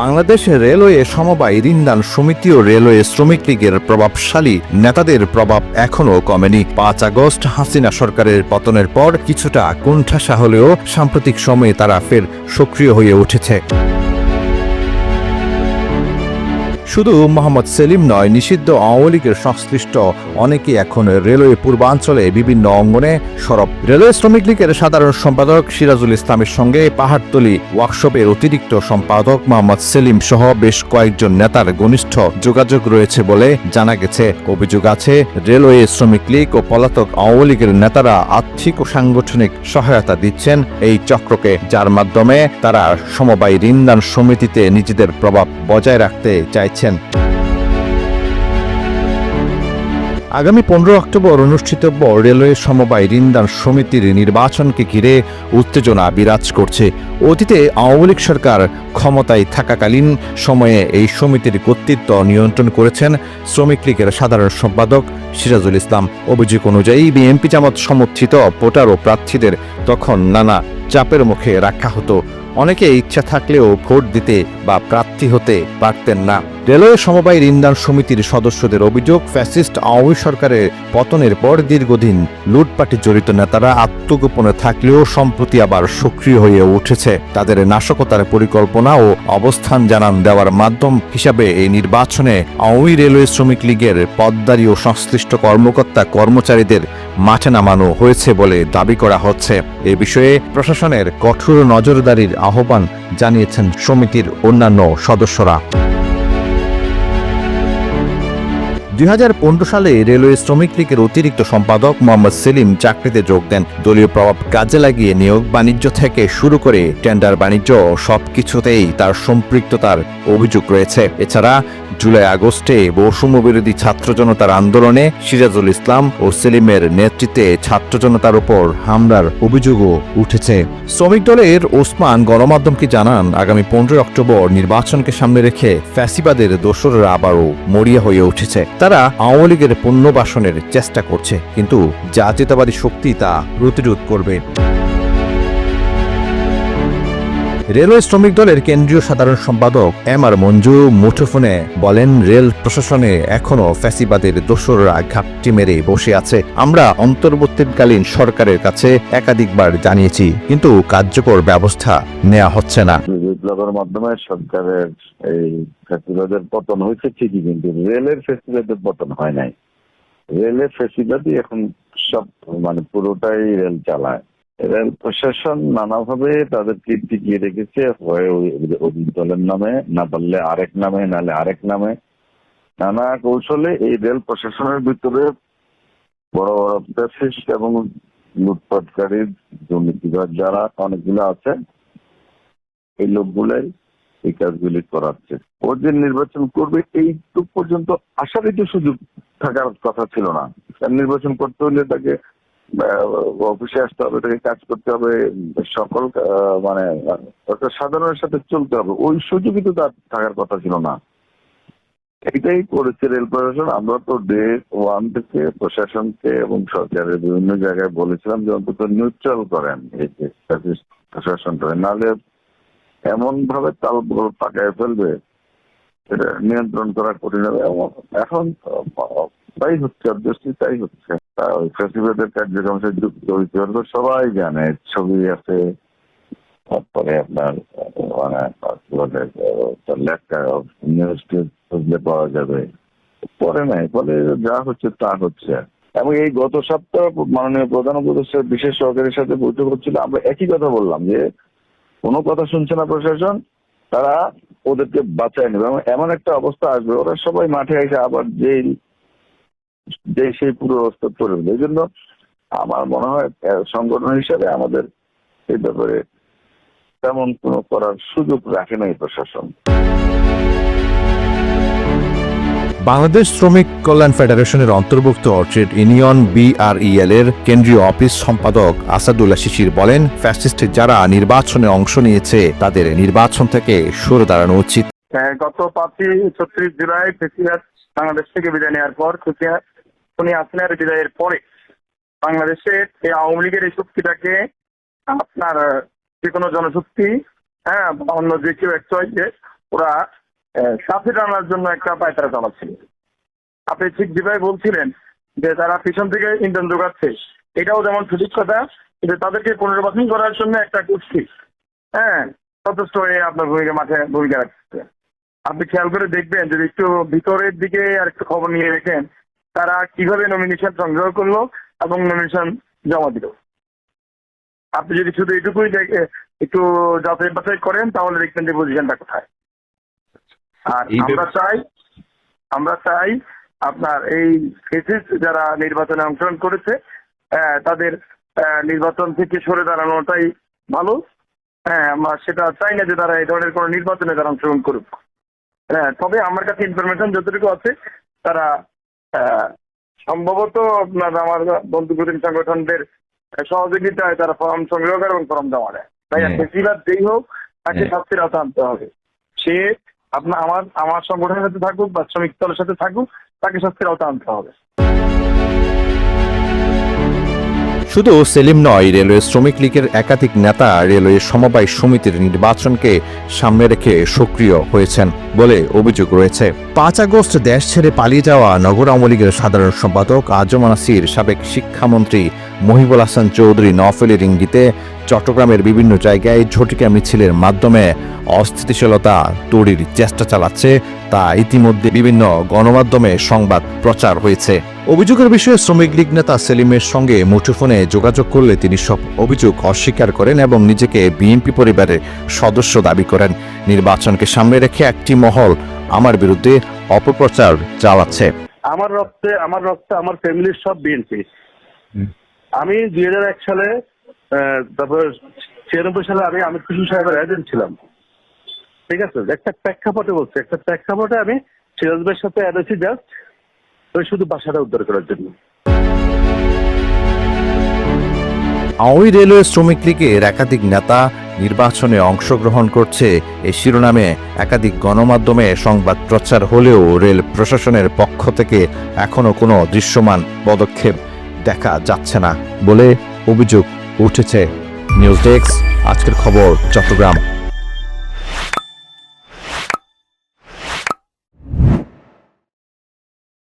Bangladesh railway সমবায় ঋণদান সমিতি ও railway শ্রমিক লীগের প্রভাবশালী নেতাদের প্রভাব এখনও কমেনি। ৫ আগস্ট হাসিনা সরকারের পতনের পর কিছুটা কোণঠাসা হলেও সাম্প্রতিক সময়ে তারা ফের সক্রিয় হয়ে উঠেছে। শুধু মোহাম্মদ সেলিম নয়, নিষিদ্ধ আওয়ামী লীগের সংশ্লিষ্ট অনেকেই এখন রেলওয়ে পূর্বাঞ্চলে বিভিন্ন অঙ্গনে সরব। রেলওয়ে শ্রমিক লীগের সাধারণ সম্পাদক সিরাজুল ইসলামের সঙ্গে পাহাড়তলী ওয়ার্কশপের অতিরিক্ত সম্পাদক মোহাম্মদ সেলিম সহ বেশ কয়েকজন নেতার ঘনিষ্ঠ যোগাযোগ রয়েছে বলে জানা গেছে। অভিযোগ আছে, রেলওয়ে শ্রমিক লীগ ও পলাতক আওয়ামী লীগের নেতারা আর্থিক ও সাংগঠনিক সহায়তা দিচ্ছেন এই চক্রকে, যার মাধ্যমে তারা সমবায় ঋণদান সমিতিতে নিজেদের প্রভাব বজায় রাখতে চাইছেন। আগামী 15 অক্টোবর অনুষ্ঠিতব্য রেলওয়ে সমবায় ঋণদান সমিতির নির্বাচনকে ঘিরে উত্তেজনা বিরাজ করছে। অতীতে আওয়ামী লীগ সরকার ক্ষমতায় থাকাকালীন সময়ে এই সমিতির কর্তৃত্ব নিয়ন্ত্রণ করেছেন শ্রমিক লীগের সাধারণ সম্পাদক সিরাজুল ইসলাম। অভিযোগ অনুযায়ী বিএনপি জামাত সমর্থিত ভোটার ও প্রার্থীদের তখন নানা চাপের মুখে রাখা হতো। অনেকে ইচ্ছা থাকলেও ভোট দিতে বা প্রার্থী হতে পারতেন না। রেলওয়ে সমবায় ঋণদান সমিতির সদস্যদের অভিযোগ, ফ্যাসিস্ট আওয়ামী সরকারের পতনের পর দীর্ঘদিন লুটপাটে জড়িত নেতারা আত্মগোপনে থাকলেও সম্প্রতি আবার সক্রিয় হয়ে উঠেছে। তাদের নাশকতার পরিকল্পনা ও অবস্থান জানান দেওয়ার মাধ্যম হিসাবে এই নির্বাচনে আওয়ামী রেলওয়ে শ্রমিক লীগের পদধারী ও সংশ্লিষ্ট কর্মকর্তা কর্মচারীদের মাঠে নামানো হয়েছে বলে দাবি করা হচ্ছে। এ বিষয়ে প্রশাসনের কঠোর নজরদারির আহ্বান জানিয়েছেন সমিতির অন্যান্য সদস্যরা। 2015 সালে রেলওয়ে শ্রমিক লীগের অতিরিক্ত সম্পাদক মোহাম্মদ সেলিম চাকরিতে যোগ দেন। দলীয় প্রভাব কাজে লাগিয়ে নিয়োগ বাণিজ্য থেকে শুরু করে টেন্ডার বাণিজ্য সবকিছুতেই তার সম্পৃক্ততার অভিযোগ রয়েছে। এছাড়া জুলাই আগস্টে বৈষম্য বিরোধী ছাত্র জনতার আন্দোলনে সিরাজুল ইসলাম ও সেলিমের নেতৃত্বে ছাত্র জনতার উপর হামলার অভিযোগও উঠেছে। শ্রমিক দলের ওসমান গণমাধ্যমকে জানান, আগামী 15 অক্টোবর নির্বাচনকে সামনে রেখে ফ্যাসিবাদের দোসররা আবারও মরিয়া হয়ে উঠেছে। তারা আওয়ামী লীগের পুনর্বাসনের চেষ্টা করছে, কিন্তু জাতীয়তাবাদী শক্তি তা প্রতিরোধ করবে। রেলওয়ে শ্রমিক দলের কেন্দ্রীয় সাধারণ সম্পাদক MR মঞ্জু মুঠোফোনে বলেন, রেল প্রশাসনে এখনো ফ্যাসিবাদের দোসররা ঘাপটি মেরে বসে আছে। আমরা অন্তর্বর্তীকালীন সরকারের কাছে একাধিকবার জানিয়েছি, কিন্তু কার্যকর ব্যবস্থা নেওয়া হচ্ছে না। বিপ্লবের মাধ্যমে সরকারের এই ফ্যাসিবাদের পতন হয়েছে ঠিকই, কিন্তু রেলের ফ্যাসিবাদের পতন হয় নাই। রেলের ফ্যাসিবাদই এখন সব পুরোটাই রেল চালায়। রেল প্রশাসন নানাভাবে তাদেরকে টিকিয়ে রেখেছে, হয় ওই দলের নামে, না পারলে আরেক নামে, নাহলে আরেক নামে, নানা কৌশলে এই রেল প্রশাসনের ভিতরে বড় বড় ফ্যাসিস্ট এবং লুটপাটকারী দুর্নীতিবাজ যারা অনেকগুলো আছে, এই লোকগুলাই এই কাজগুলি করাচ্ছে। ও যে নির্বাচন করবে এইটুক পর্যন্ত আসারই তো সুযোগ থাকার কথা ছিল না। নির্বাচন করতে হলে তাকে অফিসে আসতে হবে, তাকে কাজ করতে হবে, সকল সাধারণের সাথে চলতে হবে, ওই সুযোগই তো তার থাকার কথা ছিল না। এটাই করেছে রেল প্রশাসন। আমরা তো ডে ওয়ান থেকে প্রশাসনকে এবং সরকারের বিভিন্ন জায়গায় বলেছিলাম যে অন্তত নিউট্রাল করেন এই যে প্রশাসনটা, নাহলে এমন ভাবে তাল পাকায় ফেলবে, এটা নিয়ন্ত্রণ করা কঠিন হবে। এখন তাই হচ্ছে, অবভিয়াসলি তাই হচ্ছে। ফ্যাসিবাদের কার্যক্রমের সাথে যুক্ত হইতে পারবে সবাই জানে, ছবি আছে, তারপরে আপনার লেখা নিউজ খুঁজলে পাওয়া যাবে। পরে নাই, ফলে যা হচ্ছে তা হচ্ছে। এবং এই গত সপ্তাহ মাননীয় প্রধান উপদেষ্টার বিশেষ সহকারীর সাথে বৈঠক হচ্ছিল, আমরা একই কথা বললাম যে কোনো কথা শুনছে না প্রশাসন, তারা ওদেরকে বাঁচায় নেবে এবং এমন একটা অবস্থা আসবে ওরা সবাই মাঠে এসে আবার সেই পুরো অবস্থা করে দেবে। এই জন্য আমার মনে হয় সংগঠন হিসাবে আমাদের এই ব্যাপারে তেমন কোনো করার সুযোগ রাখে না এই প্রশাসন। বাংলাদেশ শ্রমিক কল্যাণ ফেডারেশনের অন্তর্ভুক্ত ট্রেড ইউনিয়ন BREL এর কেন্দ্রীয় অফিস সম্পাদক আসাদুল্লাহ শিশির বলেন, ফ্যাসিস্ট যারা নির্বাচনে অংশ নিয়েছে তাদের নির্বাচন থেকে সরে দাঁড়ানো উচিত। গত 36 জুলাই বাংলাদেশ থেকে বিদায় নেওয়ার পর উনি আসনের বিদায়ের পরে বাংলাদেশের এই আওয়ামী লীগের এই শক্তিটাকে আপনার যে কোনো জনশক্তি, অন্য যে কেউ একটা ওরা সাথে টানার জন্য একটা পায়তারা চালাচ্ছিল। আপনি ঠিক যেভাবে বলছিলেন যে তারা পিছন থেকে ইন্ধন যোগাচ্ছে, এটাও যেমন সঠিক কথা, কিন্তু তাদেরকে পুনর্বাসন করার জন্য একটা গোষ্ঠী যথেষ্ট আপনার ভূমিকা রাখছে। আপনি খেয়াল করে দেখবেন, যদি একটু ভিতরের দিকে আর একটু খবর নিয়ে রেখেন তারা কিভাবে নমিনেশন সংগ্রহ করলো এবং নমিনেশন জমা দিল। আপনি যদি শুধু এটুকুই একটু যাচাই বাছাই করেন তাহলে দেখবেন যে পজিশনটা কোথায়। আর আমরা চাই আপনার এই ফেসিস যারা নির্বাচনে অংশগ্রহণ করেছে তাদের নির্বাচন থেকে সরে দাঁড়ানোটাই ভালো। আমরা সেটা চাই না যে তারা এই ধরনের কোনো নির্বাচনে তারা অংশগ্রহণ করুক। তবে আমার কাছে ইনফরমেশন যতটুকু আছে তারা সম্ভবত আপনার আমার বন্ধু প্রতিনিধি সংগঠনদের সহযোগিতায় তারা ফর্ম সংগ্রহ করে এবং ফর্ম জমা দেয়। তাই বেশিরভাগ যেই হোক তাকে শাস্তির আওতায় আনতে হবে। সে আপনার আমার সংগঠনের সাথে থাকুক বা শ্রমিক দলের সাথে থাকুক, তাকে শাস্তির আওতায় আনতে হবে। শুধু সেলিম নয়, রেলওয়ে শ্রমিক লীগের একাধিক নেতা রেলওয়ে সমবায় সমিতির নির্বাচনকে সামনে রেখে সক্রিয় হয়েছেন বলে অভিযোগ রয়েছে। 5 আগস্ট দেশ ছেড়ে পালিয়ে যাওয়া নগর আওয়ামী লীগের সাধারণ সম্পাদক আজম নাসির, সাবেক শিক্ষামন্ত্রী মহিবুল হাসান চৌধুরী নফেলের ইঙ্গিতে চট্টগ্রামের বিভিন্ন জায়গায় ঝটিকা মিছিলের মাধ্যমে অস্থিতিশীলতা তৈরির চেষ্টা চালাচ্ছে, তা ইতিমধ্যে বিভিন্ন গণমাধ্যমে সংবাদ প্রচার হয়েছে। অভিযোগের বিষয়ে শ্রমিক লীগ নেতা সেলিমের সঙ্গে মুঠোফোনে যোগাযোগ করলে তিনি সব অভিযোগ অস্বীকার করেন এবং নিজেকে বিএনপি পরিবারের সদস্য দাবি করেন। নির্বাচনকে সামনে রেখে একটি মহল আমার বিরুদ্ধে অপপ্রচার চালাচ্ছে। আমার রক্তে আমার ফ্যামিলির সব বিএনপি। আমি 2001 সালে তারপর 96 সালে আমি আমির হোসেন সাহেবের এজেন্ট ছিলাম। ঠিক আছে, একটা প্রেক্ষাপটে বলছি, আমি সিরাজ ভাইয়ের সাথে এসেছি জাস্ট শুধু বাসাটা উদ্ধার করার জন্য। আওয়ামী রেলওয়ে শ্রমিক লীগের একাধিক নেতা নির্বাচনে অংশগ্রহণ করছে এই শিরোনামে একাধিক গণমাধ্যমে সংবাদ প্রচার হলেও রেল প্রশাসনের পক্ষ থেকে এখনো কোনো দৃশ্যমান পদক্ষেপ দেখা যাচ্ছে না বলে অভিযোগ উঠেছে। নিউজ ডেস্ক, আজকের খবর, চট্টগ্রাম।